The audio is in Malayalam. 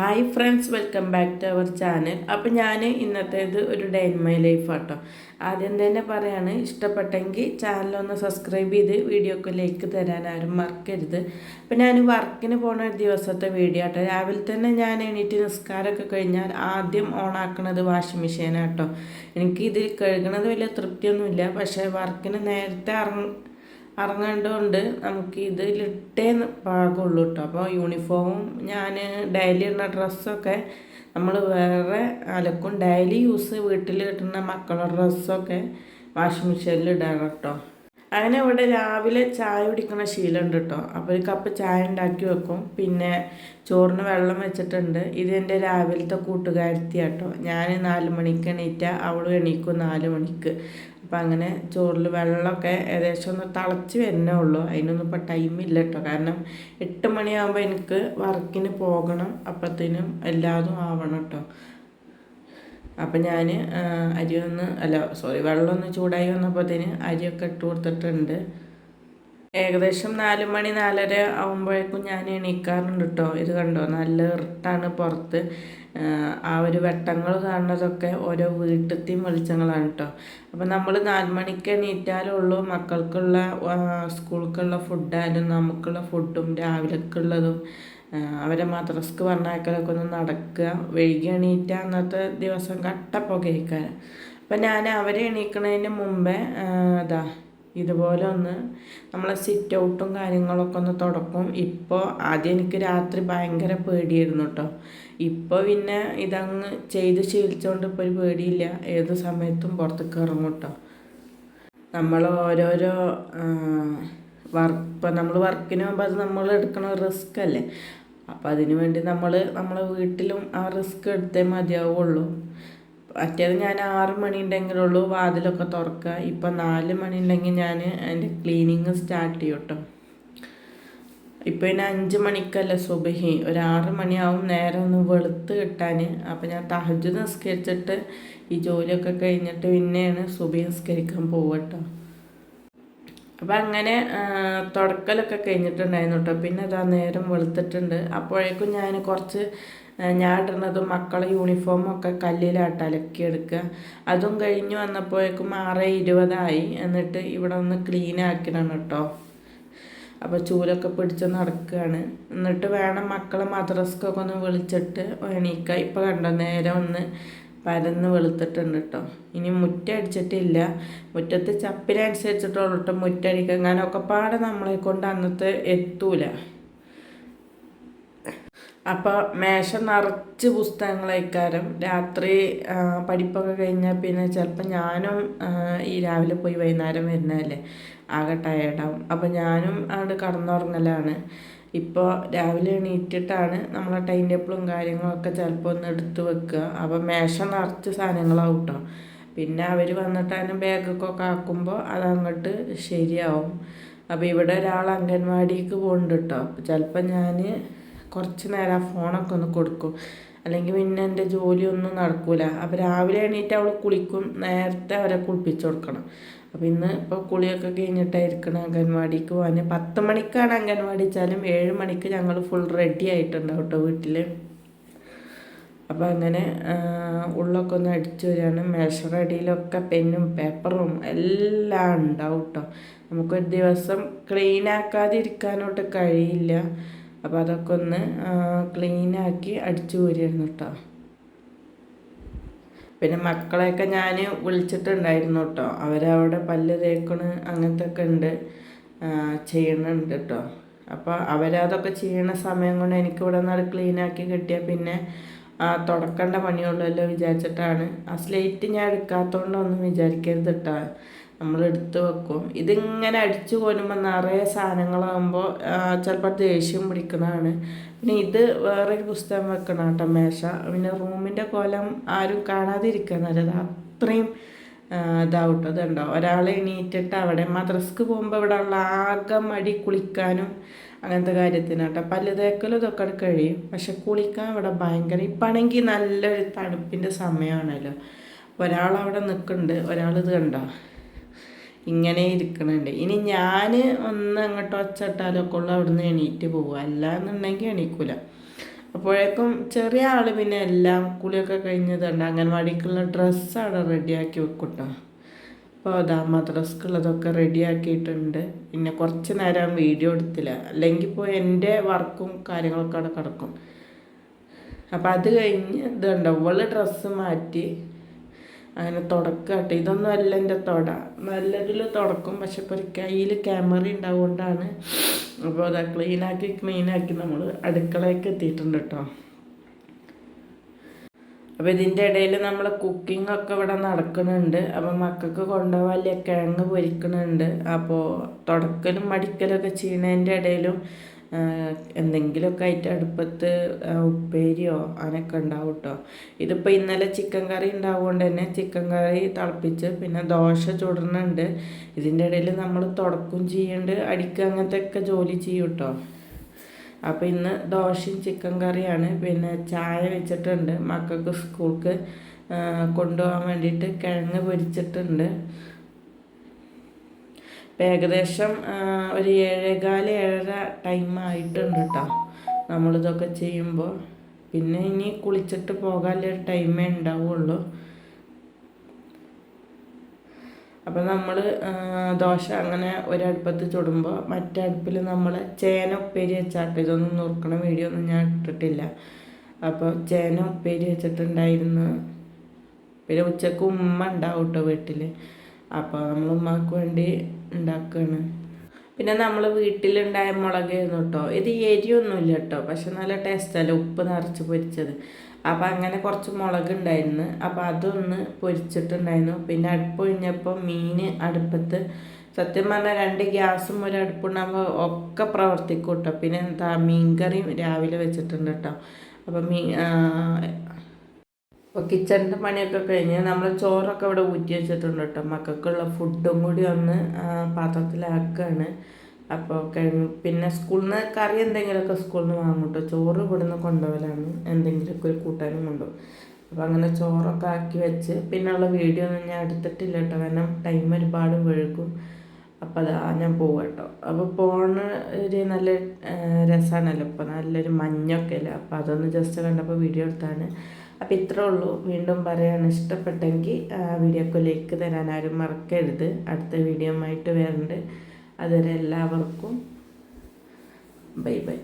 Hi friends, welcome back to our channel. അപ്പോൾ ഞാൻ ഇന്നത്തേത് ഒരു ഡേ ഇൻ മൈ ലൈഫ് ആട്ടോ. ആദ്യം തന്നെ പറയാണ്, ഇഷ്ടപ്പെട്ടെങ്കിൽ ചാനലൊന്ന് സബ്സ്ക്രൈബ് ചെയ്ത് വീഡിയോക്ക് ലൈക്ക് തരാൻ ആരും മറക്കരുത്. അപ്പോൾ ഞാൻ വർക്കിന് പോകുന്ന ഒരു ദിവസത്തെ വീഡിയോ ആട്ടോ. രാവിലെ തന്നെ ഞാൻ എണീറ്റ് നിസ്കാരമൊക്കെ കഴിഞ്ഞാൽ ആദ്യം ഓണാക്കണത് വാഷിംഗ് മെഷീനാട്ടോ. എനിക്ക് ഇതിൽ കഴുകണത് വലിയ തൃപ്തിയൊന്നുമില്ല, പക്ഷേ വർക്കിന് നേരത്തെ ഇറങ്ങേണ്ടതുകൊണ്ട് നമുക്ക് ഇതിലിട്ടേ പാകമുള്ളൂ കേട്ടോ. അപ്പോൾ യൂണിഫോമും ഞാൻ ഡെയിലി ഇടുന്ന ഡ്രസ്സൊക്കെ നമ്മൾ വേറെ അലക്കും. ഡെയിലി യൂസ് വീട്ടിൽ കിട്ടുന്ന മക്കളുടെ ഡ്രസ്സൊക്കെ വാഷിംഗ് മെഷീനിൽ ഇടണം കേട്ടോ. അങ്ങനെ ഇവിടെ രാവിലെ ചായ കുടിക്കുന്ന ശീലമുണ്ട് കേട്ടോ. അപ്പോൾ ഒരു കപ്പ് ചായ ഉണ്ടാക്കി വെക്കും. പിന്നെ ചോറിന് വെള്ളം വെച്ചിട്ടുണ്ട്. ഇത് എൻ്റെ രാവിലത്തെ കൂട്ടുകാരത്തി കേട്ടോ. ഞാൻ 4 മണിക്ക് എണീറ്റാൽ അവളും എണീക്കും 4 മണിക്ക്. അപ്പം അങ്ങനെ ചോറിൽ വെള്ളമൊക്കെ ഏകദേശം ഒന്ന് തിളച്ച് വരുന്നേ ഉള്ളൂ. അതിനൊന്നും ഇപ്പോൾ ടൈമില്ല കേട്ടോ. കാരണം 8 മണിയാകുമ്പോൾ എനിക്ക് വർക്കിന് പോകണം. അപ്പോഴത്തേനും എല്ലാതും ആവണം കേട്ടോ. അപ്പം ഞാൻ വെള്ളമൊന്ന് ചൂടായി വന്നപ്പോഴത്തേന് അരിയൊക്കെ ഇട്ട് കൊടുത്തിട്ടുണ്ട്. ഏകദേശം 4 മണി 4:30 ആകുമ്പോഴേക്കും ഞാൻ എണീക്കാറുണ്ട് കേട്ടോ. ഇത് കണ്ടോ, നല്ല ഇരുട്ടാണ് പുറത്ത്. ആ ഒരു വെട്ടങ്ങൾ കാണുന്നതൊക്കെ ഓരോ വീട്ടിലത്തെയും വെളിച്ചങ്ങളാണ് കേട്ടോ. അപ്പം നമ്മൾ 4 മണിക്ക് എണീറ്റാലുള്ളൂ മക്കൾക്കുള്ള സ്കൂൾക്കുള്ള ഫുഡായാലും നമുക്കുള്ള ഫുഡും രാവിലേക്കുള്ളതും അവരെ മദ്രസക്ക് പറഞ്ഞയക്കലൊക്കെ ഒന്ന് നടക്കുക. വൈകി എണീറ്റ അന്നത്തെ ദിവസം കട്ടപ്പുകയ്ക്കാൻ. അപ്പം ഞാൻ അവരെ എണീക്കുന്നതിന് മുമ്പേ ഇതുപോലെ ഒന്ന് നമ്മളെ സിറ്റ് ഔട്ടും കാര്യങ്ങളൊക്കെ ഒന്ന് തുടക്കും. ഇപ്പോൾ ആദ്യം എനിക്ക് രാത്രി ഭയങ്കര പേടിയായിരുന്നു കേട്ടോ. ഇപ്പോൾ പിന്നെ ഇതങ്ങ് ചെയ്ത് ശീലിച്ചുകൊണ്ട് ഇപ്പോൾ ഒരു പേടിയില്ല. ഏത് സമയത്തും പുറത്തേക്ക് ഇറങ്ങും കേട്ടോ. നമ്മൾ ഓരോരോ ഇപ്പം നമ്മൾ വർക്കിന് പോകുമ്പോൾ അത് നമ്മൾ എടുക്കണ റിസ്ക് അല്ലേ. അപ്പം അതിനു വേണ്ടി നമ്മളെ വീട്ടിലും ആ റിസ്ക് എടുത്തേ മതിയാവുള്ളൂ. മറ്റേത് ഞാൻ 6 മണി ഉണ്ടെങ്കിലുള്ളൂ വാതിലൊക്കെ തുറക്കുക. ഇപ്പം 4 മണി ഉണ്ടെങ്കിൽ ഞാൻ എൻ്റെ ക്ലീനിങ് സ്റ്റാർട്ട് ചെയ്യും കേട്ടോ. ഇപ്പം ഇനി 5 മണിക്കല്ല സുബഹി, ഒരു 6 മണിയാവും നേരം ഒന്ന് വെളുത്ത് കിട്ടാൻ. അപ്പം ഞാൻ തഹജ്ജുദ് നിസ്കരിച്ചിട്ട് ഈ ജോലിയൊക്കെ കഴിഞ്ഞിട്ട് പിന്നെയാണ് സുബഹി നിസ്കരിക്കാൻ പോവുക കേട്ടോ. അപ്പം അങ്ങനെ തുടക്കലൊക്കെ കഴിഞ്ഞിട്ടുണ്ടായിരുന്നു കേട്ടോ. പിന്നെ നേരം വെളുത്തിട്ടുണ്ട്. അപ്പോഴേക്കും ഞാൻ കുറച്ച് ഞാൻ ഇടുന്നതും മക്കളെ യൂണിഫോമൊക്കെ കല്ലിലാട്ട് അലക്കിയെടുക്കുക. അതും കഴിഞ്ഞ് വന്നപ്പോഴേക്കും 6:20 എന്നിട്ട് ഇവിടെ ഒന്ന് ക്ലീൻ ആക്കണം കേട്ടോ. അപ്പോൾ ചൂലൊക്കെ പിടിച്ച് നടക്കുകയാണ്. എന്നിട്ട് വേണം മക്കളെ മദ്രസക്കൊക്കെ ഒന്ന് വിളിച്ചിട്ട് എണീക്കുക. ഇപ്പോൾ കണ്ടോ, നേരം ഒന്ന് പരന്ന് വെളുത്തിട്ടുണ്ട് കേട്ടോ. ഇനി മുറ്റടിച്ചിട്ടില്ല. മുറ്റത്ത് ചപ്പിനനുസരിച്ചിട്ടുള്ളൂ കേട്ടോ മുറ്റടിക്കുക. അങ്ങനെയൊക്കെ പാടെ നമ്മളെ കൊണ്ട് അന്നത്തെ എത്തൂല. അപ്പോൾ മേശ നിറച്ച് പുസ്തകങ്ങളായിക്കാരം. രാത്രി പഠിപ്പൊക്കെ കഴിഞ്ഞാൽ പിന്നെ ചിലപ്പോൾ ഞാനും ഈ രാവിലെ പോയി വൈകുന്നേരം വരുന്നതല്ലേ, ആകെ ടയേർഡാവും. അപ്പോൾ ഞാനും അവിടെ കടന്നുറങ്ങലാണ്. ഇപ്പോൾ രാവിലെ എണീറ്റിട്ടാണ് നമ്മളെ ടൈം ടേബിളും കാര്യങ്ങളൊക്കെ ചിലപ്പോൾ ഒന്ന് എടുത്ത് വെക്കുക. അപ്പോൾ മേശ നിറച്ച് സാധനങ്ങളാവും കേട്ടോ. പിന്നെ അവർ വന്നിട്ട് അതിന് ബാഗൊക്കെ ആക്കുമ്പോൾ അതങ്ങോട്ട് ശരിയാവും. അപ്പോൾ ഇവിടെ ഒരാൾ അംഗൻവാടിക്ക് പോകുന്നുണ്ട് കേട്ടോ. ചിലപ്പോൾ ഞാൻ കുറച്ച് നേരം ആ ഫോണൊക്കെ ഒന്ന് കൊടുക്കും, അല്ലെങ്കിൽ പിന്നെ എൻ്റെ ജോലിയൊന്നും നടക്കില്ല. അപ്പോൾ രാവിലെ എണീറ്റ് അവൾ കുളിക്കും. നേരത്തെ അവരെ കുളിപ്പിച്ച് കൊടുക്കണം. അപ്പോൾ ഇന്ന് ഇപ്പോൾ കുളിയൊക്കെ കഴിഞ്ഞിട്ടായിരിക്കണം അംഗൻവാടിക്ക് പോകാൻ. 10 മണിക്കാണ് അംഗൻവാടി വെച്ചാലും 7 മണിക്ക് ഞങ്ങൾ ഫുൾ റെഡി ആയിട്ടുണ്ടാവും കേട്ടോ വീട്ടിൽ. അപ്പോൾ അങ്ങനെ ഉള്ളൊക്കെ ഒന്ന് അടിച്ചു വരികയാണ്. മേശയുടെ അടിയിലൊക്കെ പെന്നും പേപ്പറും എല്ലാം ഉണ്ടാവും കേട്ടോ. നമുക്കൊരു ദിവസം ക്ലീൻ ആക്കാതിരിക്കാനോട്ട് കഴിയില്ല. അപ്പോൾ അതൊക്കെ ഒന്ന് ക്ലീനാക്കി അടിച്ചു പോരുമായിരുന്നു കേട്ടോ. പിന്നെ മക്കളെയൊക്കെ ഞാൻ വിളിച്ചിട്ടുണ്ടായിരുന്നു കേട്ടോ. അവരവിടെ പല്ല് തേക്കണ് അങ്ങനത്തെ ഒക്കെ ഉണ്ട്, ചെയ്യണുണ്ട് കേട്ടോ. അപ്പോൾ അവരതൊക്കെ ചെയ്യണ സമയം കൊണ്ട് എനിക്കിവിടെ നിന്ന് ക്ലീനാക്കി കിട്ടിയാൽ പിന്നെ തുടക്കേണ്ട പണിയുള്ളല്ലോ വിചാരിച്ചിട്ടാണ്. ആ സ്ലേറ്റ് ഞാൻ എടുക്കാത്തതുകൊണ്ടൊന്നും വിചാരിക്കരുത് കേട്ടോ, നമ്മൾ എടുത്ത് വെക്കും. ഇതിങ്ങനെ അടിച്ചു പോരുമ്പോൾ നിറയെ സാധനങ്ങളാകുമ്പോൾ ചിലപ്പോൾ ദേഷ്യം പിടിക്കുന്നതാണ്. പിന്നെ ഇത് വേറൊരു പുസ്തകം വെക്കണം കേട്ടോ മേശ. പിന്നെ റൂമിൻ്റെ കോലം ആരും കാണാതിരിക്കുക നല്ലത്. അത്രയും ഇതാവട്ടോ. ഇതുണ്ടോ, ഒരാൾ എണീറ്റിട്ട് അവിടെ മദ്രസക്ക് പോകുമ്പോൾ ഇവിടെ ഉള്ള ആകെ മടി കുളിക്കാനും അങ്ങനത്തെ കാര്യത്തിനാട്ടോ. പല്ല് തേക്കലും ഇതൊക്കെ കഴിയും, പക്ഷെ കുളിക്കാൻ ഇവിടെ ഭയങ്കര. ഇപ്പാണെങ്കിൽ നല്ലൊരു തണുപ്പിൻ്റെ സമയമാണല്ലോ. ഒരാളവിടെ നിൽക്കുന്നുണ്ട്, ഒരാളിത് കണ്ടോ ഇങ്ങനെ ഇരിക്കണുണ്ട്. ഇനി ഞാൻ ഒന്ന് അങ്ങോട്ട് ഒച്ചട്ടാലൊക്കെ ഉള്ളു അവിടുന്ന് എണീറ്റ് പോവുക, അല്ല എന്നുണ്ടെങ്കിൽ എണീക്കൂല. അപ്പോഴേക്കും ചെറിയ ആൾ പിന്നെ എല്ലാം കുളിയൊക്കെ കഴിഞ്ഞതുണ്ട് അംഗൻവാടിക്കുള്ള ഡ്രസ്സ് അവിടെ റെഡിയാക്കി വെക്കും കേട്ടോ. അപ്പോൾ അതാ മദ്രസ്ക്കുള്ളതൊക്കെ റെഡിയാക്കിയിട്ടുണ്ട്. പിന്നെ കുറച്ച് നേരം വീഡിയോ എടുത്തില്ല, അല്ലെങ്കിൽ ഇപ്പോൾ എൻ്റെ വർക്കും കാര്യങ്ങളൊക്കെ അവിടെ കിടക്കും. അപ്പോൾ അത് കഴിഞ്ഞ് ഇതുണ്ടോ ഇവള് ഡ്രസ്സ് മാറ്റി അങ്ങനെ തുടക്കട്ടെ. ഇതൊന്നും അല്ല എൻ്റെ നല്ലതിൽ തുടക്കും, പക്ഷെ ഇപ്പോൾ ഒരു കയ്യിൽ ക്യാമറ ഉണ്ടാവുകൊണ്ടാണ്. അപ്പോൾ അതാ ക്ലീനാക്കി നമ്മൾ അടുക്കളയ്ക്ക് എത്തിയിട്ടുണ്ട് കേട്ടോ. അപ്പോൾ ഇതിൻ്റെ ഇടയിൽ നമ്മൾ കുക്കിംഗ് ഒക്കെ ഇവിടെ നടക്കുന്നുണ്ട്. അപ്പോൾ മക്കൾക്ക് കൊണ്ടുപോകാൻ വലിയ കിഴങ്ങ് പൊരിക്കുന്നുണ്ട്. അപ്പോൾ തുടക്കലും മടിക്കലൊക്കെ ചെയ്യുന്നതിൻ്റെ ഇടയിലും എന്തെങ്കിലുമൊക്കെ ആയിട്ട് അടുപ്പത്ത് ഉപ്പേരിയോ അങ്ങനെയൊക്കെ ഉണ്ടാവും കേട്ടോ. ഇതിപ്പോൾ ഇന്നലെ ചിക്കൻ കറി ഉണ്ടാവുകൊണ്ട് തന്നെ ചിക്കൻ കറി തിളപ്പിച്ച് പിന്നെ ദോശ ചുടുന്നുണ്ട്. ഇതിൻ്റെ ഇടയിൽ നമ്മൾ തുടക്കും ചെയ്യുന്നുണ്ട്, അടിക്കുക അങ്ങനത്തെ ഒക്കെ ജോലി ചെയ്യും കേട്ടോ. അപ്പോൾ ഇന്ന് ദോശയും ചിക്കൻ കറിയാണ്. പിന്നെ ചായ വെച്ചിട്ടുണ്ട്, മക്കൾക്ക് സ്കൂൾക്ക് കൊണ്ടുപോകാൻ വേണ്ടിയിട്ട് കിഴങ്ങ് പൊരിച്ചിട്ടുണ്ട്. ഏകദേശം ഒരു 7:15 ടൈം ആയിട്ടുണ്ട് കേട്ടോ നമ്മളിതൊക്കെ ചെയ്യുമ്പോൾ. പിന്നെ ഇനി കുളിച്ചിട്ട് പോകാനുള്ളൊരു ടൈമേ ഉണ്ടാവുള്ളൂ. അപ്പോൾ നമ്മൾ ദോശ അങ്ങനെ ഒരടുപ്പത്ത് ചുടുമ്പോൾ മറ്റേ അടുപ്പിൽ നമ്മൾ ചേന ഉപ്പേരി വെച്ചാട്ട്, ഇതൊന്നും നുറുക്കണ വീഡിയോ ഒന്നും ഞാൻ ഇട്ടിട്ടില്ല. അപ്പോൾ ചേന ഉപ്പേരി വെച്ചിട്ടുണ്ടായിരുന്നു. പിന്നെ ഉച്ചക്ക് ഉമ്മ ഉണ്ടാവും കേട്ടോ വീട്ടിൽ. അപ്പോൾ നമ്മൾ ഉമ്മക്ക് വേണ്ടി ഉണ്ടാക്കുകയാണ്. പിന്നെ നമ്മൾ വീട്ടിലുണ്ടായ മുളകായിരുന്നു കേട്ടോ. ഇത് എരിയൊന്നുമില്ല കേട്ടോ, പക്ഷെ നല്ല ടേസ്റ്റല്ല, ഉപ്പ് നിറച്ച് പൊരിച്ചത്. അപ്പോൾ അങ്ങനെ കുറച്ച് മുളക് ഉണ്ടായിരുന്നു, അപ്പോൾ അതൊന്ന് പൊരിച്ചിട്ടുണ്ടായിരുന്നു. പിന്നെ അടുപ്പൊഴിഞ്ഞപ്പോൾ മീൻ അടുപ്പത്ത്, സത്യം പറഞ്ഞാൽ 2 ഗ്യാസും ഒരു അടുപ്പുണ്ടാകുമ്പോൾ ഒക്കെ പ്രവർത്തിക്കും കേട്ടോ. പിന്നെ എന്താ മീൻകറിയും രാവിലെ വെച്ചിട്ടുണ്ട് കേട്ടോ. അപ്പോൾ അപ്പോൾ കിച്ചണിൻ്റെ പണിയൊക്കെ കഴിഞ്ഞ് നമ്മൾ ചോറൊക്കെ ഇവിടെ ഊറ്റി വെച്ചിട്ടുണ്ട് കേട്ടോ. മക്കൾക്കുള്ള ഫുഡും കൂടി ഒന്ന് പാത്രത്തിലാക്കുകയാണ്. അപ്പോൾ പിന്നെ സ്കൂളിൽ നിന്ന് കറി എന്തെങ്കിലുമൊക്കെ സ്കൂളിൽ നിന്ന് വാങ്ങും കേട്ടോ. ചോറ് ഇവിടുന്ന് കൊണ്ടുപോകലാണ്, എന്തെങ്കിലുമൊക്കെ ഒരു കൂട്ടാനും കൊണ്ടുപോകും. അപ്പോൾ അങ്ങനെ ചോറൊക്കെ ആക്കി വെച്ച് പിന്നെ ഉള്ള വീഡിയോ ഒന്നും ഞാൻ എടുത്തിട്ടില്ല കേട്ടോ, കാരണം ടൈം ഒരുപാട് വഴുകും. അപ്പോൾ അതാ ഞാൻ പോവാം കേട്ടോ. അപ്പോൾ പോണ ഒരു നല്ല രസമാണല്ലോ, ഇപ്പോൾ നല്ലൊരു മഞ്ഞൊക്കെ അല്ലേ. അപ്പോൾ അതൊന്ന് ജസ്റ്റ് കണ്ടപ്പോൾ വീഡിയോ എടുത്താണ്. അപ്പോൾ ഇത്രേ ഉള്ളൂ. വീണ്ടും പറയാണ്, ഇഷ്ടപ്പെട്ടെങ്കിൽ വീഡിയോക്ക് ലൈക്ക് തരാൻ ആരും മറക്കരുത്. അടുത്ത വീഡിയോ ആയിട്ട് വരുന്നുണ്ട്. അതുവരെ എല്ലാവർക്കും ബൈ ബൈ.